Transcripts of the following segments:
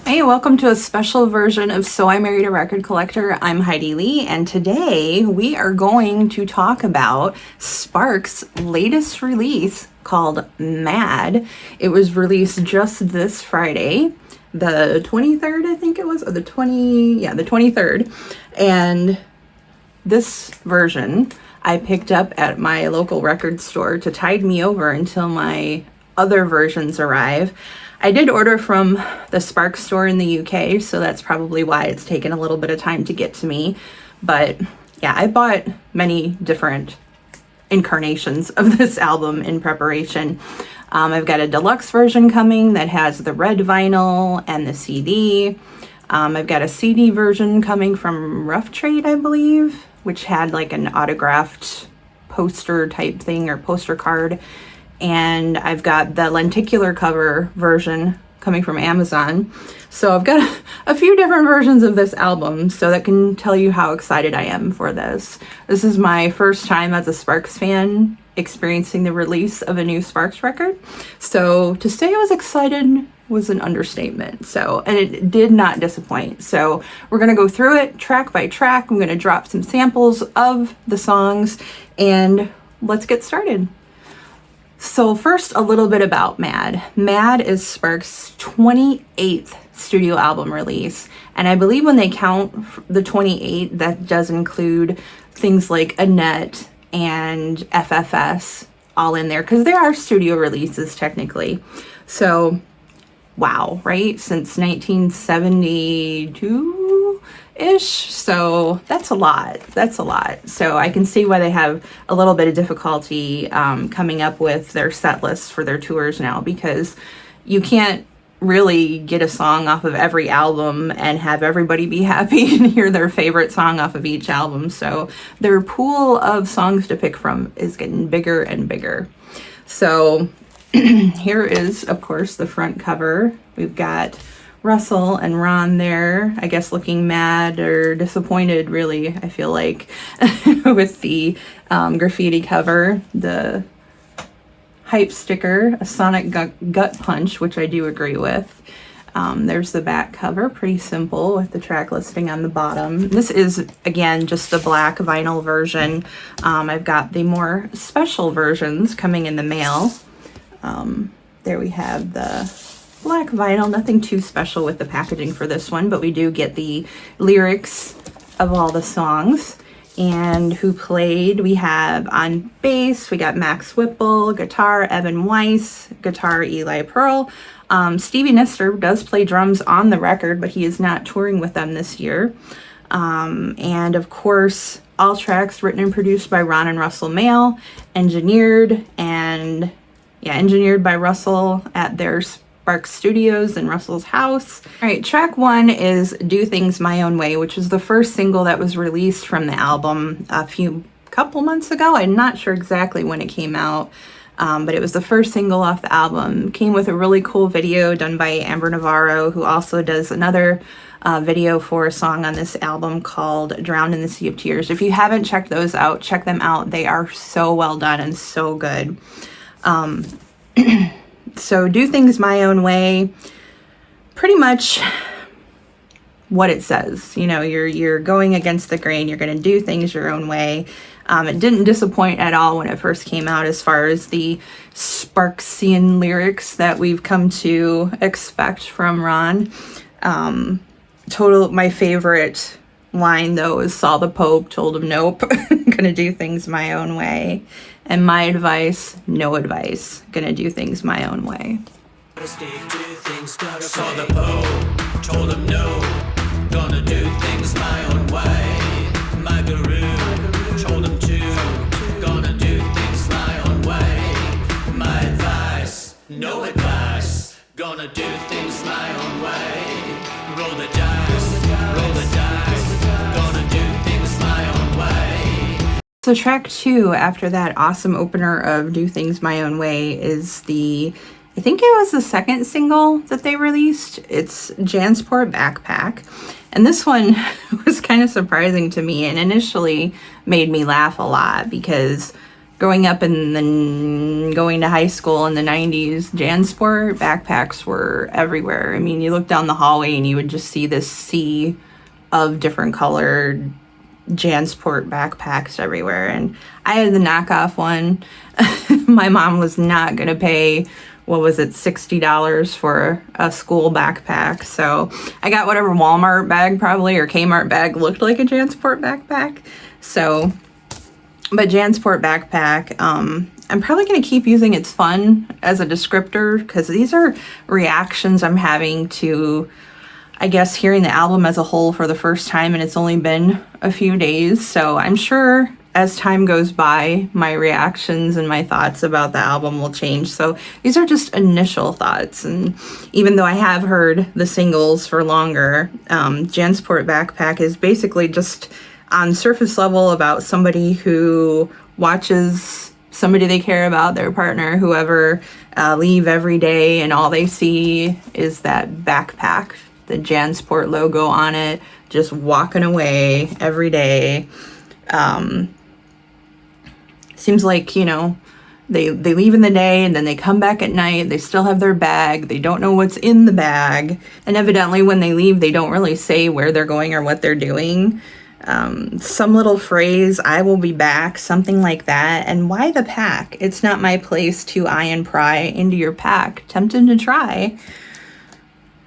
Hey, welcome to a special version of So I Married a Record Collector. I'm hideelee, and today we are going to talk about Sparks' latest release called Mad. It was released just this Friday, the 23rd, I think it was, or the 23rd. And this version I picked up at my local record store to tide me over until my other versions arrive. I did order from the Sparks store in the UK, so that's probably why it's taken a little bit of time to get to me. But yeah, I bought many different incarnations of this album in preparation. I've got a deluxe version coming that has the red vinyl and the CD. I've got a CD version coming from Rough Trade, I believe, which had like an autographed poster type thing or poster card. And I've got the lenticular cover version coming from Amazon. So I've got a few different versions of this album, so that can tell you how excited I am for this. This is my first time as a Sparks fan experiencing the release of a new Sparks record. So to say I was excited was an understatement. And it did not disappoint. So we're gonna go through it track by track. I'm gonna drop some samples of the songs and let's get started. So first, a little bit about Mad. Mad is Sparks' 28th studio album release. And I believe when they count the 28, that does include things like Annette and FFS all in there, because there are studio releases technically. So, wow, right? Since 1972-ish. So that's a lot. So I can see why they have a little bit of difficulty coming up with their set lists for their tours now, because you can't really get a song off of every album and have everybody be happy and hear their favorite song off of each album. So their pool of songs to pick from is getting bigger and bigger. So here is, of course, the front cover. We've got Russell and Ron there, I guess looking mad or disappointed, really, I feel like, with the graffiti cover, the hype sticker, a sonic gut punch, which I do agree with. There's the back cover, pretty simple, with the track listing on the bottom. This is, again, just the black vinyl version. I've got the more special versions coming in the mail. There we have the black vinyl, nothing too special with the packaging for this one, but we do get the lyrics of all the songs and who played. We have on bass, we got Max Whipple, guitar, Evan Weiss, guitar, Eli Pearl. Stevie Nister does play drums on the record, but he is not touring with them this year. And of course, all tracks written and produced by Ron and Russell Mael, engineered by Russell at their Sparks Studios in Russell's house. All right, track one is Do Things My Own Way, which is the first single that was released from the album a couple months ago. I'm not sure exactly when it came out, but it was the first single off the album. Came with a really cool video done by Amber Navarro, who also does another video for a song on this album called Drowned in the Sea of Tears. If you haven't checked those out, check them out. They are so well done and so good. So Do Things My Own Way, pretty much what it says. You know, you're going against the grain. You're going to do things your own way. It didn't disappoint at all when it first came out as far as the Sparksian lyrics that we've come to expect from Ron. My favorite line, though, is saw the Pope, told him nope, gonna do things my own way. And my advice, no advice, gonna do things my own way. Saw the Pope, told him no, gonna do things my own way. My guru told him to, gonna do things my own way. My advice, no advice, gonna do things my own way. Roll the dice, gonna do things my own way. So track two, after that awesome opener of Do Things My Own Way, is I think it was the second single that they released. It's Jansport Backpack. And this one was kind of surprising to me and initially made me laugh a lot because growing up and then going to high school in the 90s, Jansport backpacks were everywhere. I mean, you look down the hallway and you would just see this sea of different colored Jansport backpacks everywhere. And I had the knockoff one. My mom was not going to pay, what was it, $60 for a school backpack. So I got whatever Walmart bag probably or Kmart bag looked like a Jansport backpack. So, but Jansport backpack, I'm probably going to keep using It's Fun as a descriptor because these are reactions I'm having to, I guess, hearing the album as a whole for the first time, and it's only been a few days. So I'm sure as time goes by, my reactions and my thoughts about the album will change. So these are just initial thoughts. And even though I have heard the singles for longer, Jansport Backpack is basically just on surface level about somebody who watches somebody they care about, their partner, whoever, leave every day, and all they see is that backpack, the Jansport logo on it, just walking away every day. Seems like, you know, they leave in the day and then they come back at night. They still have their bag. They don't know what's in the bag. And evidently when they leave, they don't really say where they're going or what they're doing. Some little phrase, I will be back, something like that. And why the pack? It's not my place to eye and pry into your pack. Tempted to try.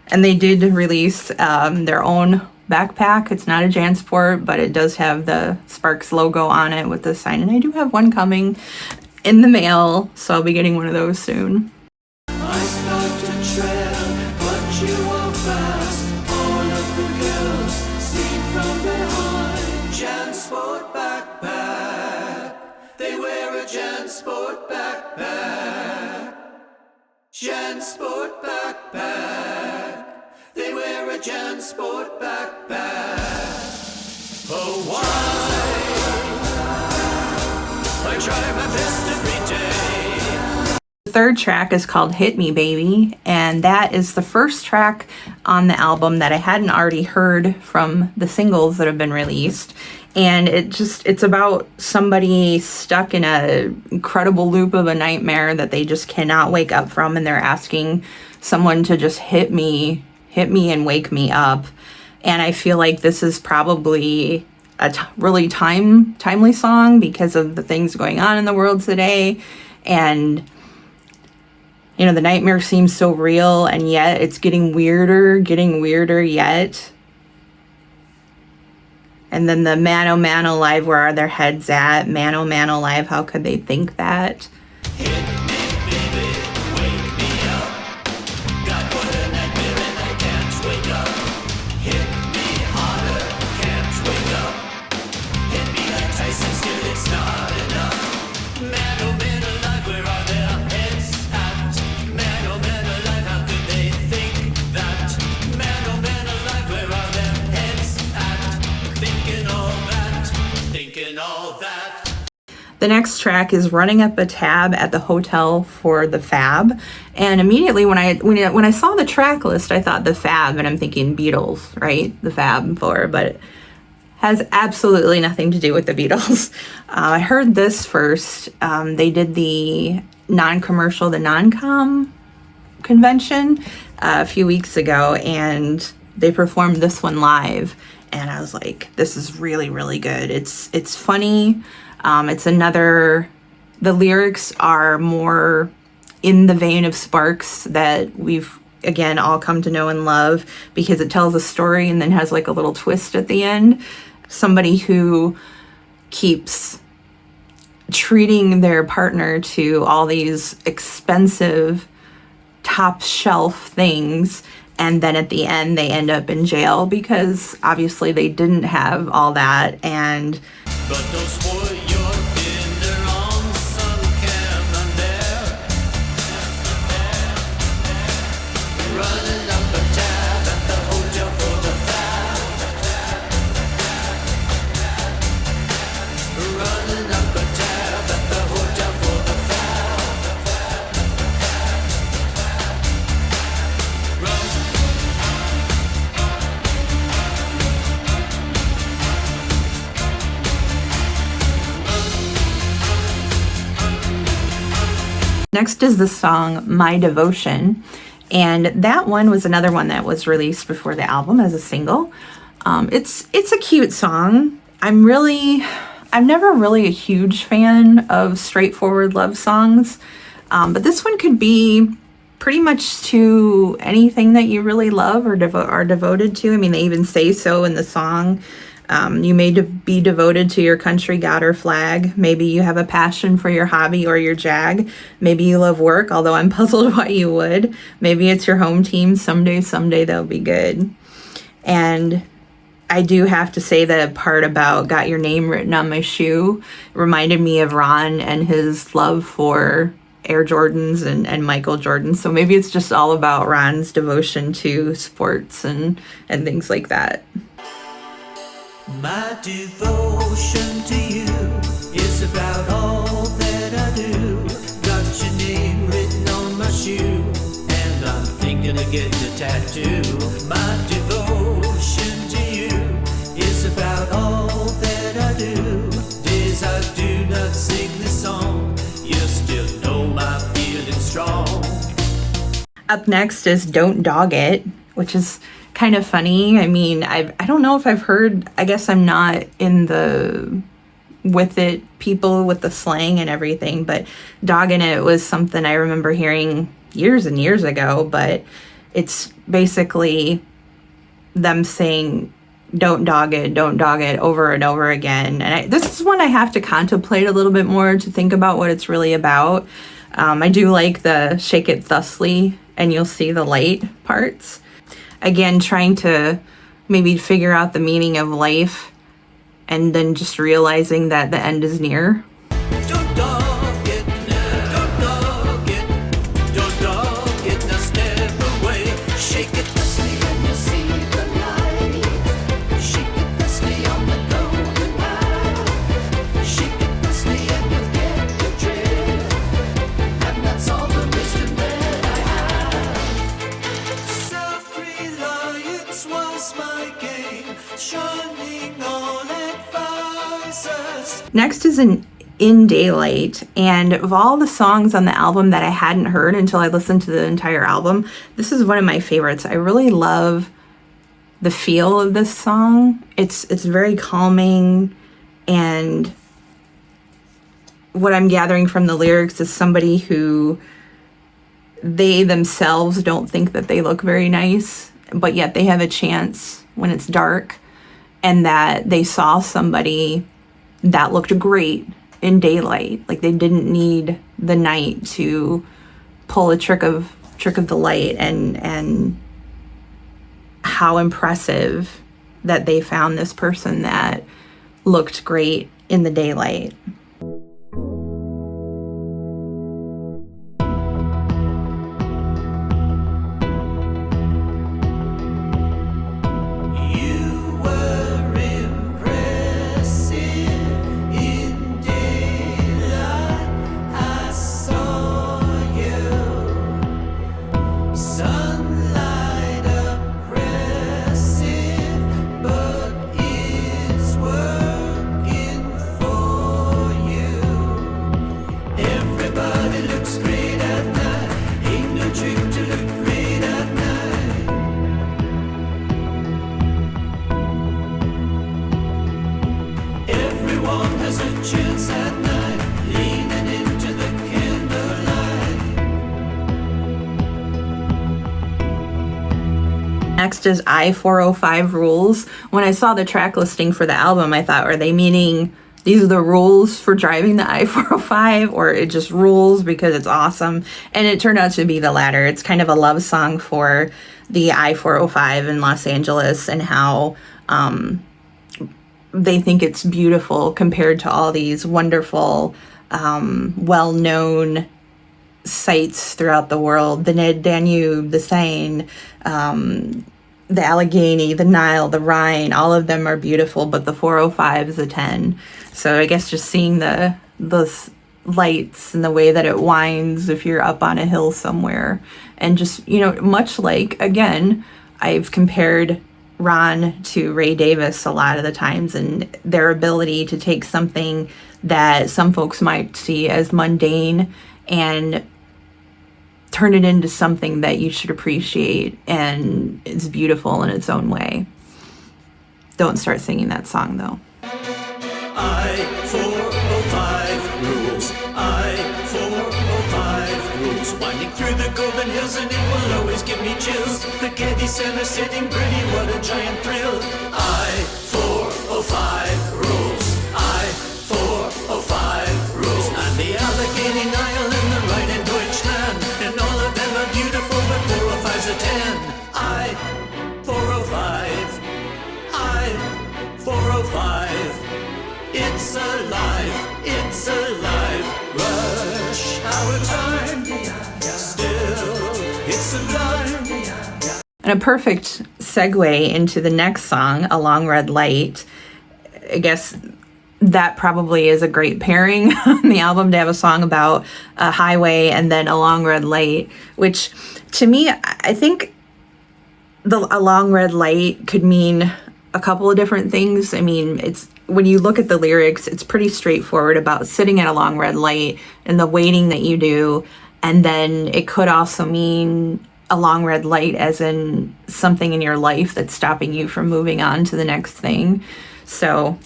And they did release their own backpack. It's not a Jansport, but it does have the Sparks logo on it with the sign. And I do have one coming in the mail, so I'll be getting one of those soon. I start to trail, but you walk fast. All of the girls see from behind. Jansport backpack. They wear a Jansport backpack. Jansport backpack. They wear a Jansport backpack. Oh, why? I try my best every day. The third track is called Hit Me Baby, and that is the first track on the album that I hadn't already heard from the singles that have been released. And it's about somebody stuck in a incredible loop of a nightmare that they just cannot wake up from, and they're asking someone to just hit me and wake me up. And I feel like this is probably a really timely song because of the things going on in the world today. And, you know, the nightmare seems so real, and yet it's getting weirder yet. And then the man, oh man alive, where are their heads at? Man, oh man alive, how could they think that? The next track is Running Up a Tab at the Hotel for the Fab. And immediately when I saw the track list, I thought the Fab, and I'm thinking Beatles, right? The Fab Four, but it has absolutely nothing to do with the Beatles. I heard this first. They did the non-commercial, the non-com convention a few weeks ago, and they performed this one live. And I was like, this is really, really good. It's funny. It's the lyrics are more in the vein of Sparks that we've, again, all come to know and love, because it tells a story and then has like a little twist at the end. Somebody who keeps treating their partner to all these expensive top shelf things, and then at the end they end up in jail because obviously they didn't have all that. And but don't spoil your dinner on some camembert. Running up a tab at the hotel for the fab. Running up a tab at the hotel for the fab. Next is the song My Devotion, and that one was another one that was released before the album as a single. It's a cute song. I'm never really a huge fan of straightforward love songs, but this one could be pretty much to anything that you really love or are devoted to. I mean, they even say so in the song. You may be devoted to your country, God, or flag. Maybe you have a passion for your hobby or your jag. Maybe you love work, although I'm puzzled why you would. Maybe it's your home team. Someday they'll be good. And I do have to say the part about got your name written on my shoe reminded me of Ron and his love for Air Jordans and Michael Jordan. So maybe it's just all about Ron's devotion to sports and things like that. My devotion to you is about all that I do. Got your name written on my shoe, and I'm thinking of getting a tattoo. My devotion to you is about all that I do. Days I do not sing this song, you still know my feeling strong. Up next is Don't Dog It, which is kind of funny. I mean, I don't know if I've heard, I guess I'm not in the with it people with the slang and everything, but dogging it was something I remember hearing years and years ago, but it's basically them saying don't dog it over and over again. And this is one I have to contemplate a little bit more to think about what it's really about. I do like the shake it thusly and you'll see the light parts. Again, trying to maybe figure out the meaning of life and then just realizing that the end is near. Don't dog it, don't dog it, don't dog it, now step away. Shake it thusly and you'll see the light. Shake it thusly on the golden path. Shake it thusly and you'll get the drift. And that's all the wisdom that I have. Self-reliance was my game, shunning all advisors. Next is In Daylight, and of all the songs on the album that I hadn't heard until I listened to the entire album, this is one of my favorites. I really love the feel of this song. It's very calming, and what I'm gathering from the lyrics is somebody who they themselves don't think that they look very nice, but yet they have a chance when it's dark, and that they saw somebody that looked great in daylight. Like they didn't need the night to pull a trick of the light, and how impressive that they found this person that looked great in the daylight. Next is I-405 Rules. When I saw the track listing for the album, I thought, are they meaning these are the rules for driving the I-405, or it just rules because it's awesome? And it turned out to be the latter. It's kind of a love song for the I-405 in Los Angeles and how they think it's beautiful compared to all these wonderful, well-known sites throughout the world. The Danube, the Seine, the Allegheny, the Nile, the Rhine, all of them are beautiful, but the 405 is a 10. So I guess just seeing those lights and the way that it winds if you're up on a hill somewhere, and just, much like, again, I've compared Ron to Ray Davis a lot of the times, and their ability to take something that some folks might see as mundane and turn it into something that you should appreciate and is beautiful in its own way. Don't start singing that song though. I-405 rules. I-405 rules. Winding through the golden hills and it will always give me chills. The Getty Center sitting pretty, what a giant thrill. I-405 rules. I-405 rules. And the Allegheny Nile and the Rhine and Deutschland, and all of them are beautiful, but 405's a 10. I-405. I-405. It's alive, it's alive. Rush hour time. Still, it's alive. And a perfect segue into the next song, A Long Red Light. I guess that probably is a great pairing on the album, to have a song about a highway and then a long red light, which to me, I think a long red light could mean a couple of different things. I mean, it's, when you look at the lyrics, it's pretty straightforward about sitting at a long red light and the waiting that you do. And then it could also mean a long red light as in something in your life that's stopping you from moving on to the next thing. So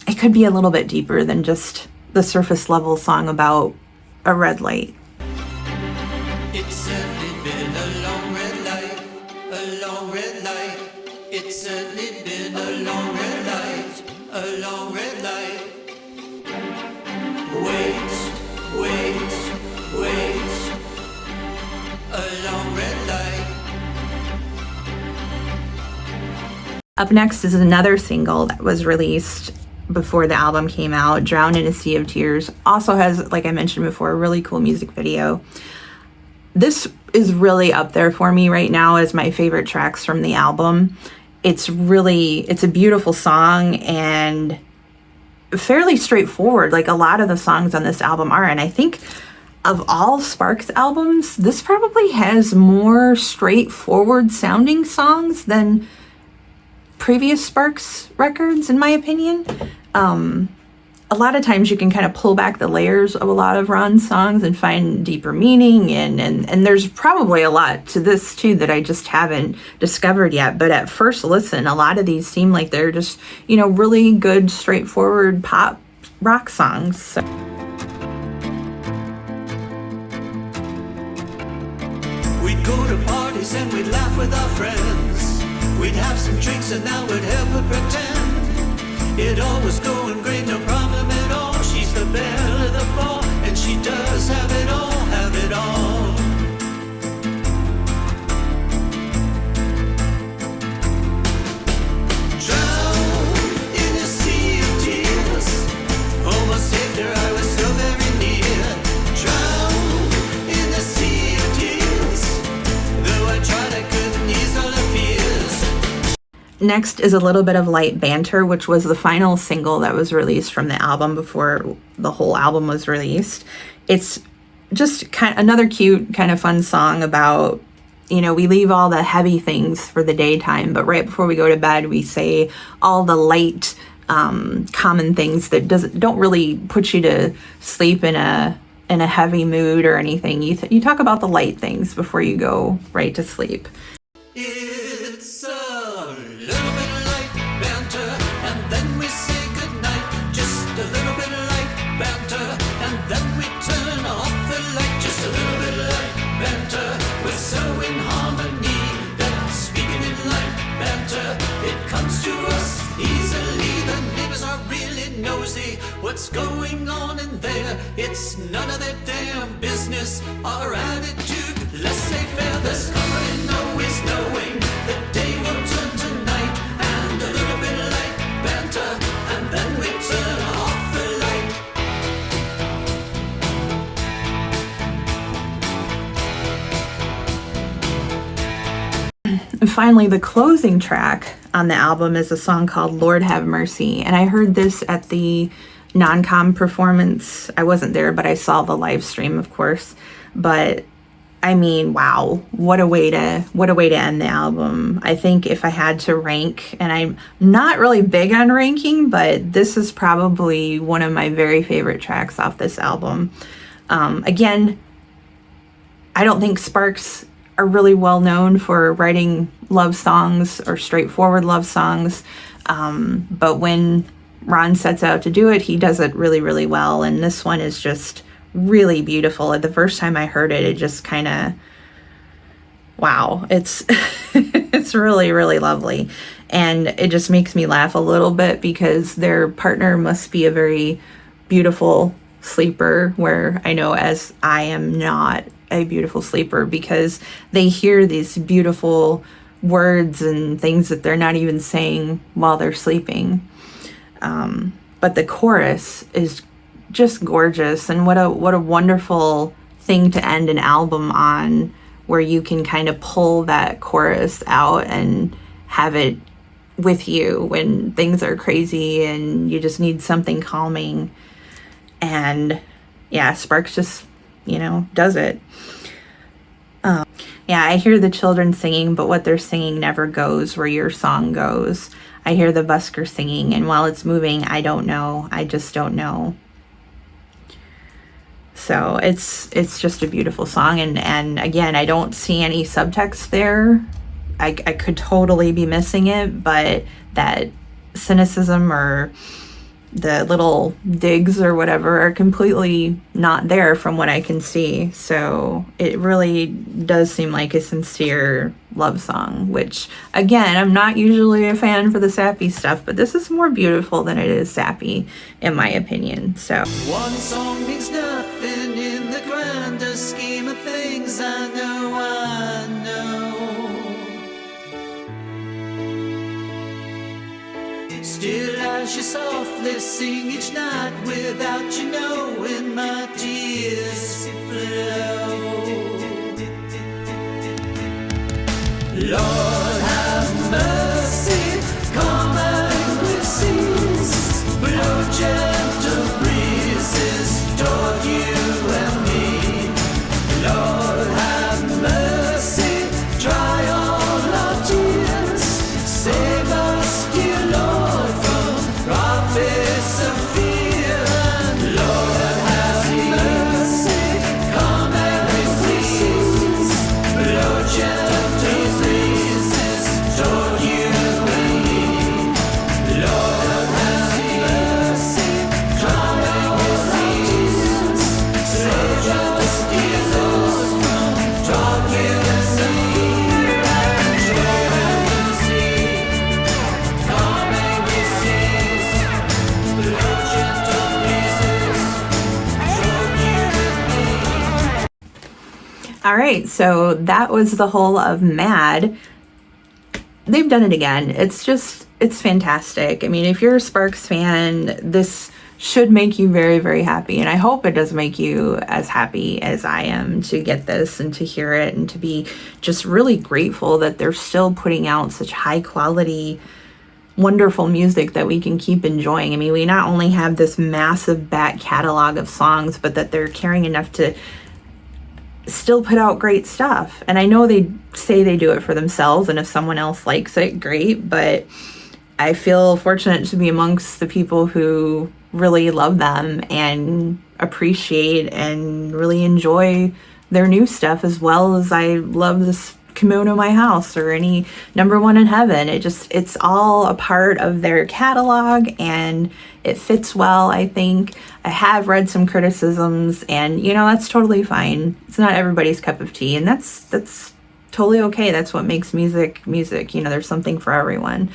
it could be a little bit deeper than just the surface level song about a red light. It's certainly been a long red light, a long red light. It's certainly been a long red light, a long red light. Wait, wait, wait. A long red light. Up next is another single that was released before the album came out, Drown in a Sea of Tears. Also has, like I mentioned before, a really cool music video. This is really up there for me right now as my favorite tracks from the album. It's a beautiful song and fairly straightforward, like a lot of the songs on this album are. And I think of all Sparks albums, this probably has more straightforward sounding songs than previous Sparks records, in my opinion. A lot of times you can kind of pull back the layers of a lot of Ron's songs and find deeper meaning, and there's probably a lot to this too that I just haven't discovered yet. But at first listen, a lot of these seem like they're just, really good, straightforward pop rock songs. So. We'd go to parties and we'd laugh with our friends. We'd have some drinks and that would help her pretend it all was going great, no problem at all. She's the belle of the ball, and she does have it all, have it all. Drown in a sea of tears. Almost saved her, I was so very near. Drown in a sea of tears. Though I tried, I couldn't ease all her fears. Next is a little bit of light banter, which was the final single that was released from the album before the whole album was released. It's just another cute, kind of fun song about, we leave all the heavy things for the daytime, but right before we go to bed, we say all the light, common things that don't really put you to sleep in a heavy mood or anything. You talk about the light things before you go right to sleep. It's a little bit like banter, and then we say goodnight. Just a little bit like banter, and then we turn off the light. Just a little bit like banter, we're so in harmony that speaking in light banter, it comes to us easily. The neighbors are really nosy. What's going on in there? It's none of their damn business. Our attitude, laissez-faire. There's comfort in always knowing the day will turn to night. And a little bit like banter, and then we turn off the light. And finally, the closing track on the album is a song called Lord Have Mercy. And I heard this at the non-com performance. I wasn't there, but I saw the live stream, of course. But I mean, wow, what a way to end the album. I think if I had to rank, and I'm not really big on ranking, but this is probably one of my very favorite tracks off this album. Again, I don't think Sparks are really well known for writing love songs or straightforward love songs. But when Ron sets out to do it, he does it really, really well. And this one is just really beautiful. The first time I heard it, it just kind of, wow, it's it's really, really lovely. And it just makes me laugh a little bit because their partner must be a very beautiful sleeper, where I know as I am not a beautiful sleeper, because they hear these beautiful words and things that they're not even saying while they're sleeping. But the chorus is just gorgeous, and what a wonderful thing to end an album on, where you can kind of pull that chorus out and have it with you when things are crazy and you just need something calming. And yeah, Sparks just, does it. Yeah, I hear the children singing, but what they're singing never goes where your song goes. I hear the busker singing, and while it's moving, I don't know. I just don't know. So it's just a beautiful song. And again, I don't see any subtext there. I could totally be missing it, but that cynicism or the little digs or whatever are completely not there from what I can see. So it really does seem like a sincere love song, which again, I'm not usually a fan for the sappy stuff, but this is more beautiful than it is sappy in my opinion. So one song means nothing in the grander scheme of things. I know. Still as you softly sing each night, without you knowing, my tears flow. Lord have mercy, come angry seas, blow gentle breezes toward you and me. Lord have mercy, dry all our tears, save us, dear Lord, from prophets of fear. Lord have mercy, come angry seas, blow gentle breezes toward you and me. Lord have mercy, come angry seas, save us, dear Lord, from darkness of fear and jealousy. Come angry seas, blow gentle breezes toward you and me. all right, so that was the whole of Mad. They've done it again. It's fantastic. I mean, if you're a Sparks fan, this should make you very, very happy. And I hope it does make you as happy as I am to get this and to hear it and to be just really grateful that they're still putting out such high quality, wonderful music that we can keep enjoying. I mean, we not only have this massive back catalog of songs, but that they're caring enough to still put out great stuff. And I know they say they do it for themselves, and if someone else likes it, great, but I feel fortunate to be amongst the people who really love them and appreciate and really enjoy their new stuff as well as I love this Kimono My House or any Number One in Heaven. It's all a part of their catalog and it fits well, I think. I have read some criticisms and, that's totally fine. It's not everybody's cup of tea, and that's totally okay. That's what makes music. There's something for everyone.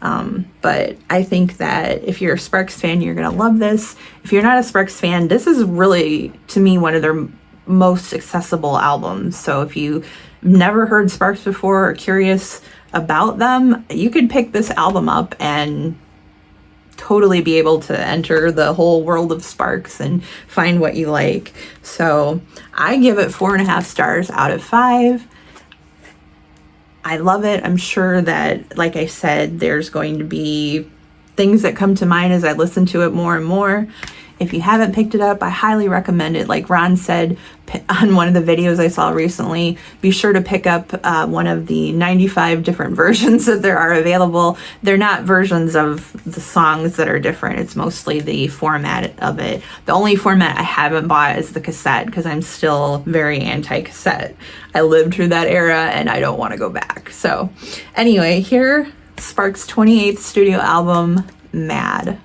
But I think that if you're a Sparks fan, you're going to love this. If you're not a Sparks fan, this is really, to me, one of their most accessible albums. So if you've never heard Sparks before or curious about them, you could pick this album up and totally be able to enter the whole world of Sparks and find what you like. So I give it 4.5 stars out of 5. I love it. I'm sure that, like I said, there's going to be things that come to mind as I listen to it more and more. If you haven't picked it up, I highly recommend it. Like Ron said on one of the videos I saw recently, be sure to pick up one of the 95 different versions that there are available. They're not versions of the songs that are different. It's mostly the format of it. The only format I haven't bought is the cassette because I'm still very anti-cassette. I lived through that era and I don't want to go back. So anyway, here, Sparks' 28th studio album, Mad.